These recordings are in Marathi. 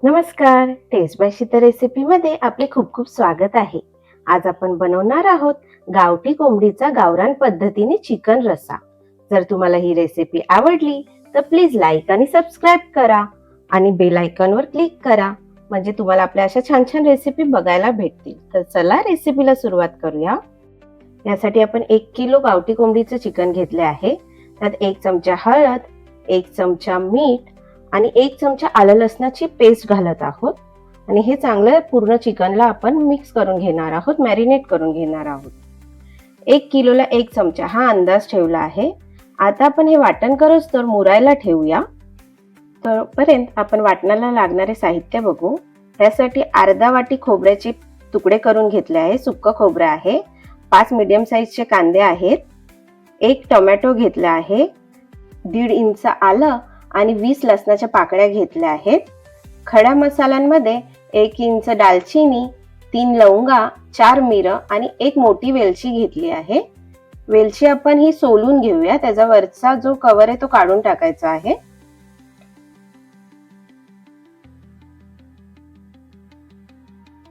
नमस्कार, टेस्ट बाय शीतल रेसिपीमध्ये आपले खूप खूप स्वागत आहे. आज आपण बनवणार आहोत गावठी कोंबडीचा गावरान पद्धतीने चिकन रस्सा. जर तुम्हाला ही रेसिपी आवडली तर प्लीज लाईक आणि सबस्क्राईब करा आणि बेल आयकॉनवर क्लिक करा, म्हणजे तुम्हाला आपल्या अशा छान छान रेसिपी बघायला भेटतील. तर चला रेसिपीला सुरुवात करूया. यासाठी आपण 1 किलो गावठी कोंबडीचं चिकन घेतले आहे. त्यात 1 चमचा हळद, 1 चमचा मीठ आणि 1 चमचा आलं लसणाची पेस्ट घालत आहोत आणि हे चांगलं पूर्ण चिकनला आपण मिक्स करून घेणार आहोत, मॅरिनेट करून घेणार आहोत. 1 किलोला 1 चमचा हा अंदाज ठेवला आहे. आता आपण हे वाटण करूच तर मुरायला ठेवूया. तोपर्यंत आपण वाटणाला लागणारे साहित्य बघू. त्यासाठी अर्धा वाटी खोबऱ्याचे तुकडे करून घेतले आहे. सुक्क खोबरं आहे. 5 मीडियम साईजचे कांदे आहेत. 1 टोमॅटो घेतला आहे. 1.5 इंच आलं आणि 20 लसणाच्या पाकळ्या घेतल्या आहेत. खड्या मसाल्यांमध्ये 1 इंच दालचिनी, 3 लवंगा, 4 मिरं आणि 1 मोठी वेलची घेतली आहे. वेलची आपण ही सोलून घेऊया. त्याचा वरचा जो कव्हर आहे तो काढून टाकायचा आहे.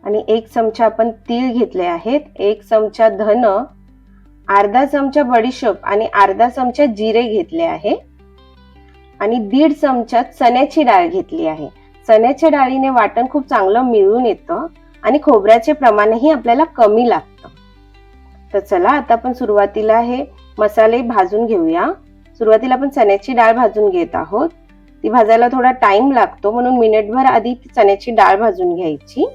आणि 1 चमचा आपण तीळ घेतले आहेत. 1 चमचा धन, अर्धा चमचा बडीशोप आणि अर्धा चमचा जिरे घेतले आहे. आणि 1.5 चमचा चण्याची डाळ घेतली आहे. चण्याच्या डाळीने वाटण खूप चांगलं मिळून येतं आणि खोबऱ्याचे प्रमाणही आपल्याला कमी लागतं. तर चला आता आपण सुरुवातीला हे मसाले भाजून घेऊया. सुरुवातीला आपण चण्याची डाळ भाजून घेत आहोत. ती भाजायला थोडा टाइम लागतो, म्हणून मिनिटभर आधी चण्याची डाळ भाजून घ्यायची.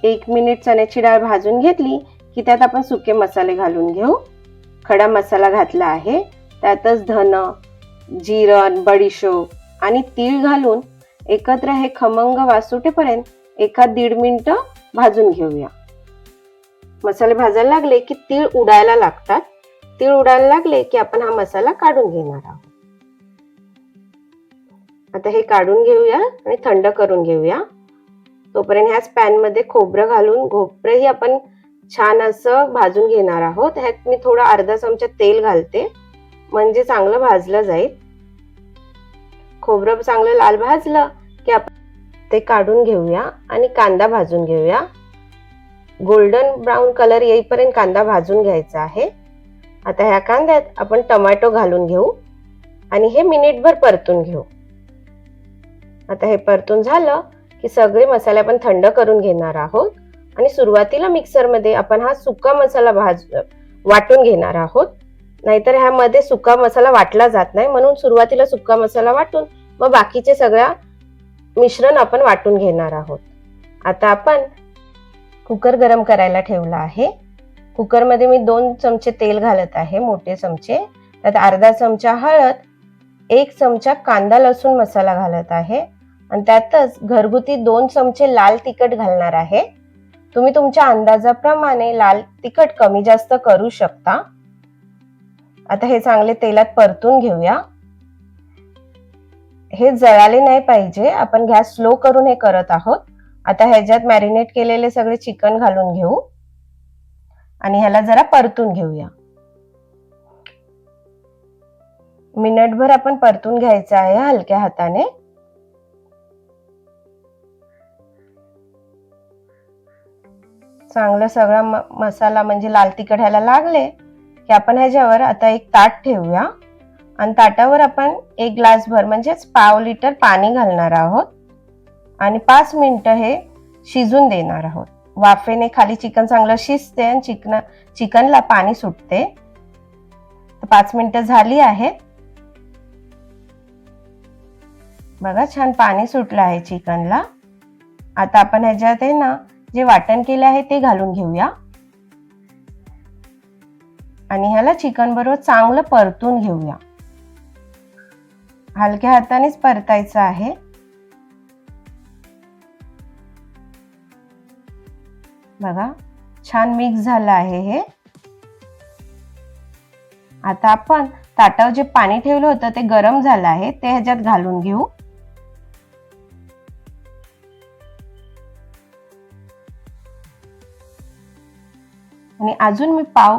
1 मिनिट चण्याची डाळ भाजून घेतली की त्यात आपण सुके मसाले घालून घेऊ. खडा मसाला घातला आहे. त्यातच धन, जिरं, बडीशोप आणि तीळ घालून एकत्र हे खमंग वास सुटेपर्यंत 1-1.5 मिनिट भाजून घेऊया. मसाले भाजायला लागले की तीळ उडायला लागतात. तीळ उडायला लागले की आपण हा मसाला काढून घेणार आहोत. आता हे काढून घेऊया आणि थंड करून घेऊया. तोपर्यंत ह्याच पॅन मध्ये खोबरं घालून खोबरंही आपण छान असं भाजून घेणार आहोत. ह्यात मी थोडा अर्धा चमचा तेल घालते, म्हणजे चांगलं भाजलं जाईल. खोबरं चांगलं लाल भाजलं की आपण ते काढून घेऊया आणि कांदा भाजून घेऊया. गोल्डन ब्राऊन कलर येईपर्यंत कांदा भाजून घ्यायचा आहे. आता ह्या कांद्यात आपण टोमॅटो घालून घेऊ आणि हे मिनिटभर परतून घेऊ. आता हे परतून झालं की सगळे मसाले आपण थंड करून घेणार आहोत आणि सुरुवातीला मिक्सर मध्ये आपण हा सुका मसाला वाटून घेणार आहोत. नाहीतर ह्यामध्ये सुका मसाला वाटला जात नाही, म्हणून सुरुवातीला सुका मसाला वाटून मग बाकीचे सगळं मिश्रण आपण वाटून घेणार आहोत. आता आपण कुकर गरम करायला ठेवला आहे. कुकर मध्ये मी 2 चमचे तेल घालत आहे, मोठे चमचे. त्यात अर्धा चमचा हळद, 1 चमचा कांदा लसूण मसाला घालत आहे आणि त्यातच घरगुती 2 चमचे लाल तिखट घालणार आहे. तुम्ही तुमच्या अंदाजाप्रमाणे लाल तिखट कमी जास्त करू शकता. आता हे चांगले तेलात परतून घेऊया. हे जळाले नाही पाहिजे, आपण गॅस स्लो करून हे करत आहोत. आता ह्याच्यात मॅरिनेट केलेले सगळे चिकन घालून घेऊ आणि ह्याला जरा परतून घेऊया. मिनिटभर आपण परतून घ्यायचं आहे हलक्या हाताने. चांगलं सगळा मसाला म्हणजे लाल तिखट ह्याला लागले की आपण ह्याच्यावर आता एक ताट ठेवूया आणि ताटावर आपण 1 ग्लासभर म्हणजेच पाव लिटर पाणी घालणार आहोत आणि 5 मिनिटं हे शिजून देणार आहोत. वाफेने खाली चिकन चांगलं शिजते आणि चिकनला पाणी सुटते. 5 मिनिटं झाली आहेत. बघा छान पाणी सुटलं आहे चिकनला. आता आपण ह्याच्यात आहे ना जे वाटण केले आहे ते घालून घेऊया आणि ह्याला चिकन बरोबर चांगलं परतून घेऊया. हलक्या हातानेच परतायचं आहे. बघा छान मिक्स झालं आहे हे. आता आपण ताटावर जे पाणी ठेवलं होतं ते गरम झालं आहे, ते ह्याच्यात घालून घेऊ. आणि अजून मी पाव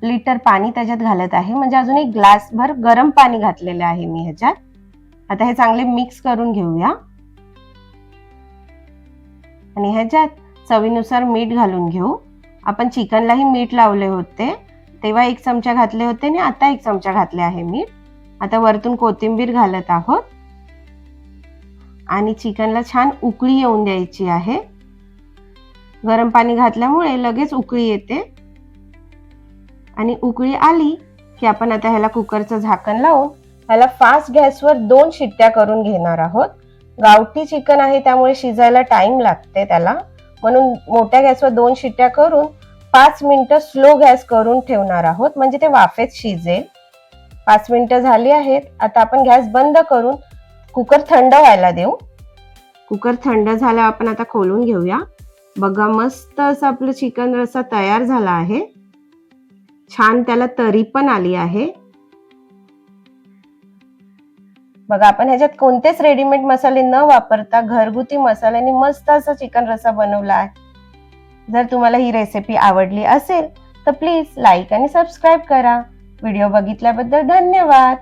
लिटर पाणी त्याच्यात घालत आहे, म्हणजे अजून 1 ग्लासभर गरम पाणी घातलेलं आहे मी ह्याच्यात. आता हे चांगले मिक्स करून घेऊया आणि ह्याच्यात चवीनुसार मीठ घालून घेऊ. आपण चिकनलाही मीठ लावले होते, तेव्हा 1 चमचा घातले होते आणि आता 1 चमचा घातले आहे मीठ. आता वरतून कोथिंबीर घालत आहोत आणि चिकनला छान उकळी येऊन द्यायची आहे. गरम पाणी घातल्यामुळे लगेच उकळी येते आणि उकळी आली की आपण आता ह्याला कुकरचं झाकण लावून ह्याला फास्ट गॅसवर 2 शिट्ट्या करून घेणार आहोत. गावठी चिकन आहे त्यामुळे शिजायला टाइम लागते त्याला, म्हणून मोठ्या गॅसवर 2 शिट्ट्या करून 5 मिनिटं स्लो गॅस करून ठेवणार आहोत, म्हणजे ते वाफेत शिजेल. 5 मिनिटं झाली आहेत. आता आपण गॅस बंद करून कुकर थंड व्हायला देऊ. कुकर थंड झाला, आपण आता खोलून घेऊया. बघा मस्त असं आपलं चिकन रस्सा तयार झाला आहे. छान त्याला तरी पण आली आहे. बघा आपण ह्याच्यात कोणतेच रेडीमेड मसाले न वापरता घरगुती मसाल्याने मस्त असा चिकन रस्सा बनवला आहे. जर तुम्हाला ही रेसिपी आवडली असेल तर प्लीज लाईक आणि सबस्क्राईब करा. व्हिडिओ बघितल्याबद्दल धन्यवाद.